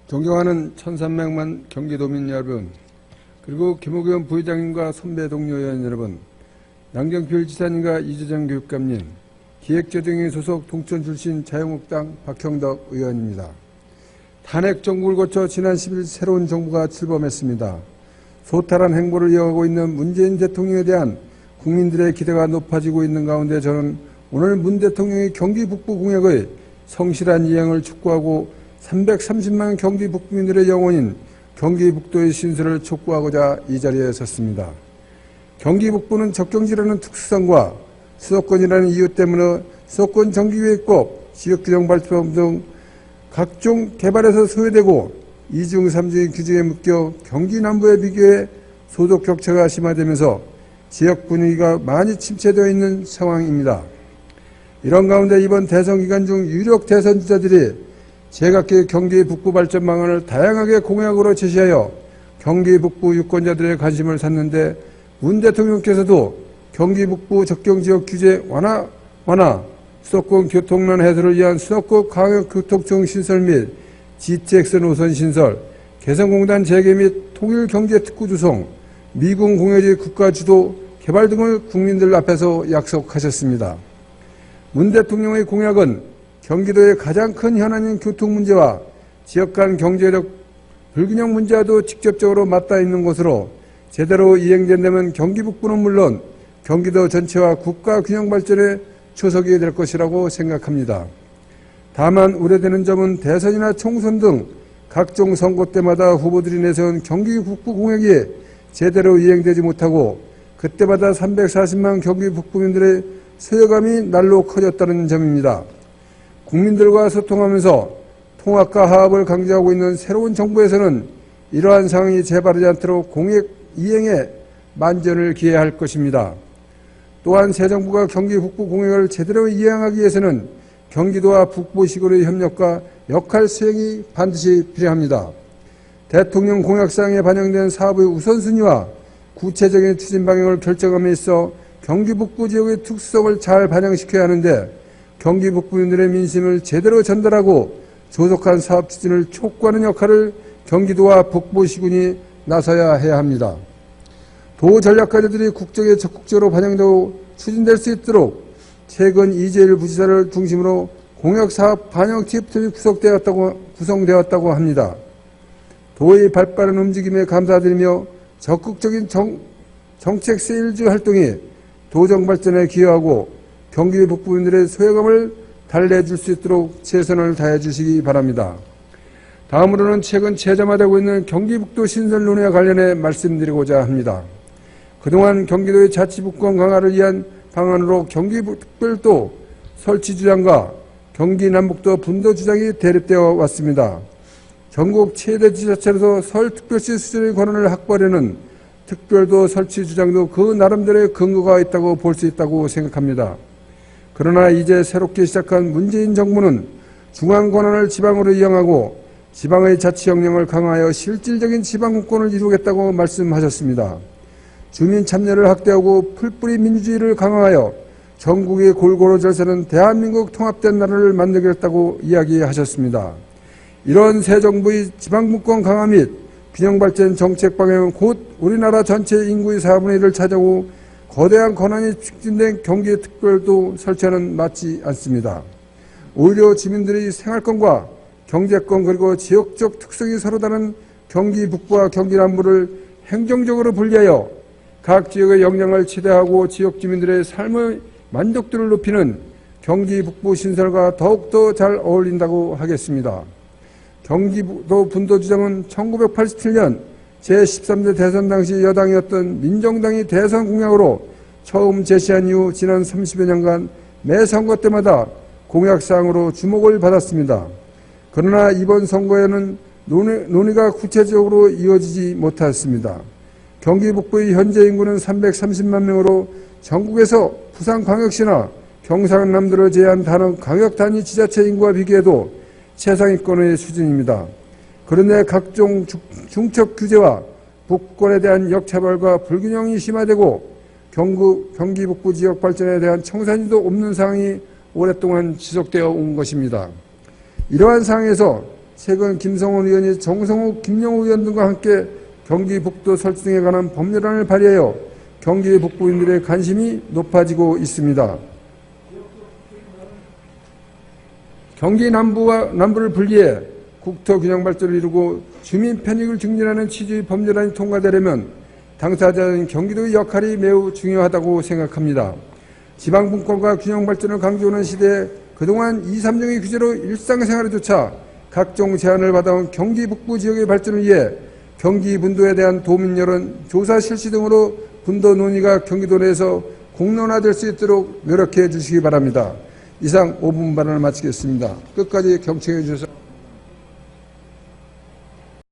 존경하는 1300만 경기도민 여러분, 그리고 김옥현 부회장님과 선배 동료 의원 여러분, 남경필 지사님과 이재정 교육감님, 기획재정위 소속 동천 출신 자유한국당 박형덕 의원입니다. 탄핵 정국을 거쳐 지난 10일 새로운 정부가 출범했습니다. 소탈한 행보를 이어가고 있는 문재인 대통령에 대한 국민들의 기대가 높아지고 있는 가운데 저는 오늘 문 대통령의 경기 북부 공약의 성실한 이행을 촉구하고 330만 경기 북부민들의 영혼인 경기 북도의 신설을 촉구하고자 이 자리에 섰습니다. 경기 북부는 접경지라는 특수성과 수도권이라는 이유 때문에 수도권 정기계획법, 지역규정발표법 등 각종 개발에서 소외되고 2중, 3중의 규정에 묶여 경기 남부에 비교해 소득 격차가 심화되면서 지역 분위기가 많이 침체되어 있는 상황입니다. 이런 가운데 이번 대선 기간 중 유력 대선 주자들이 제각기 경기 북부 발전 방안을 다양하게 공약으로 제시하여 경기 북부 유권자들의 관심을 샀는데 문 대통령께서도 경기 북부 접경지역 규제 완화, 수도권 교통난 해소를 위한 수도권 광역교통청 신설 및 GTX 노선 신설, 개성공단 재개 및 통일경제특구 조성, 미군 공여지 국가주도 개발 등을 국민들 앞에서 약속하셨습니다. 문 대통령의 공약은 경기도의 가장 큰 현안인 교통 문제와 지역 간 경제력 불균형 문제와도 직접적으로 맞닿아 있는 것으로 제대로 이행된다면 경기 북부는 물론 경기도 전체와 국가 균형 발전에 초석이 될 것이라고 생각합니다. 다만 우려되는 점은 대선이나 총선 등 각종 선거 때마다 후보들이 내세운 경기 북부 공약이 제대로 이행되지 못하고 그때마다 340만 경기 북부민들의 소외감이 날로 커졌다는 점입니다. 국민들과 소통하면서 통합과 화합을 강조하고 있는 새로운 정부에서는 이러한 상황이 재발하지 않도록 공약 이행에 만전을 기해할 것입니다. 또한 새 정부가 경기 북부 공약을 제대로 이행하기 위해서는 경기도와 북부시골의 협력과 역할 수행이 반드시 필요합니다. 대통령 공약사항에 반영된 사업의 우선순위와 구체적인 추진 방향을 결정함에 있어 경기 북부 지역의 특수성을 잘 반영시켜야 하는데 경기 북부민들의 민심을 제대로 전달하고 조속한 사업 추진을 촉구하는 역할을 경기도와 북부시군이 나서야 해야 합니다. 도 전략과제들이 국정에 적극적으로 반영되고 추진될 수 있도록 최근 이재일 부지사를 중심으로 공약사업 반영 TF팀이 구성되었다고 합니다. 도의 발빠른 움직임에 감사드리며 적극적인 정책 세일즈 활동이 도정 발전에 기여하고 경기 북부민들의 소외감을 달래줄 수 있도록 최선을 다해 주시기 바랍니다. 다음으로는 최근 체점화되고 있는 경기 북도 신설 논의와 관련해 말씀드리고자 합니다. 그동안 경기도의 자치북권 강화를 위한 방안으로 경기특별도 설치 주장과 경기 남북도 분도 주장이 대립되어 왔습니다. 전국 최대 지자체로서 서울특별시 수준의 권한을 확보하려는 특별도 설치 주장도 그 나름대로의 근거가 있다고 볼 수 있다고 생각합니다. 그러나 이제 새롭게 시작한 문재인 정부는 중앙 권한을 지방으로 이양하고 지방의 자치 역량을 강화하여 실질적인 지방분권을 이루겠다고 말씀하셨습니다. 주민 참여를 확대하고 풀뿌리 민주주의를 강화하여 전국의 골고루 절세는 대한민국 통합된 나라를 만들겠다고 이야기하셨습니다. 이런 새 정부의 지방분권 강화 및 균형발전 정책 방향은 곧 우리나라 전체 인구의 4분의 1을 차지하고 거대한 권한이 축진된 경기특별도 설치와는 맞지 않습니다. 오히려 주민들의 생활권과 경제권 그리고 지역적 특성이 서로 다른 경기 북부와 경기 남부를 행정적으로 분리하여 각 지역의 역량을 최대화하고 지역 주민들의 삶의 만족도를 높이는 경기 북부 신설과 더욱더 잘 어울린다고 하겠습니다. 경기도 분도 주장은 1987년 제13대 대선 당시 여당이었던 민정당이 대선 공약으로 처음 제시한 이후 지난 30여 년간 매 선거 때마다 공약사항으로 주목을 받았습니다. 그러나 이번 선거에는 논의가 구체적으로 이어지지 못했습니다. 경기 북부의 현재 인구는 330만 명으로 전국에서 부산광역시나 경상남도를 제외한 다른 광역단위 지자체 인구와 비교해도 최상위권의 수준입니다. 그런데 각종 중첩 규제와 북권에 대한 역차별과 불균형이 심화되고 경기 북부 지역 발전에 대한 청산이도 없는 상황이 오랫동안 지속되어 온 것입니다. 이러한 상황에서 최근 김성원 의원이 정성욱, 김영우 의원 등과 함께 경기 북도 설정에 관한 법률안을 발의하여 경기 북부인들의 관심이 높아지고 있습니다. 경기 남부를 분리해 국토 균형 발전을 이루고 주민 편익을 증진하는 취지의 법률안이 통과되려면 당사자인 경기도의 역할이 매우 중요하다고 생각합니다. 지방 분권과 균형 발전을 강조하는 시대에 그동안 2, 3정의 규제로 일상생활에조차 각종 제한을 받아온 경기 북부 지역의 발전을 위해 경기 분도에 대한 도민 여론 조사 실시 등으로 분도 논의가 경기도 내에서 공론화될 수 있도록 노력해 주시기 바랍니다. 이상 5분 발언을 마치겠습니다. 끝까지 경청해 주셔서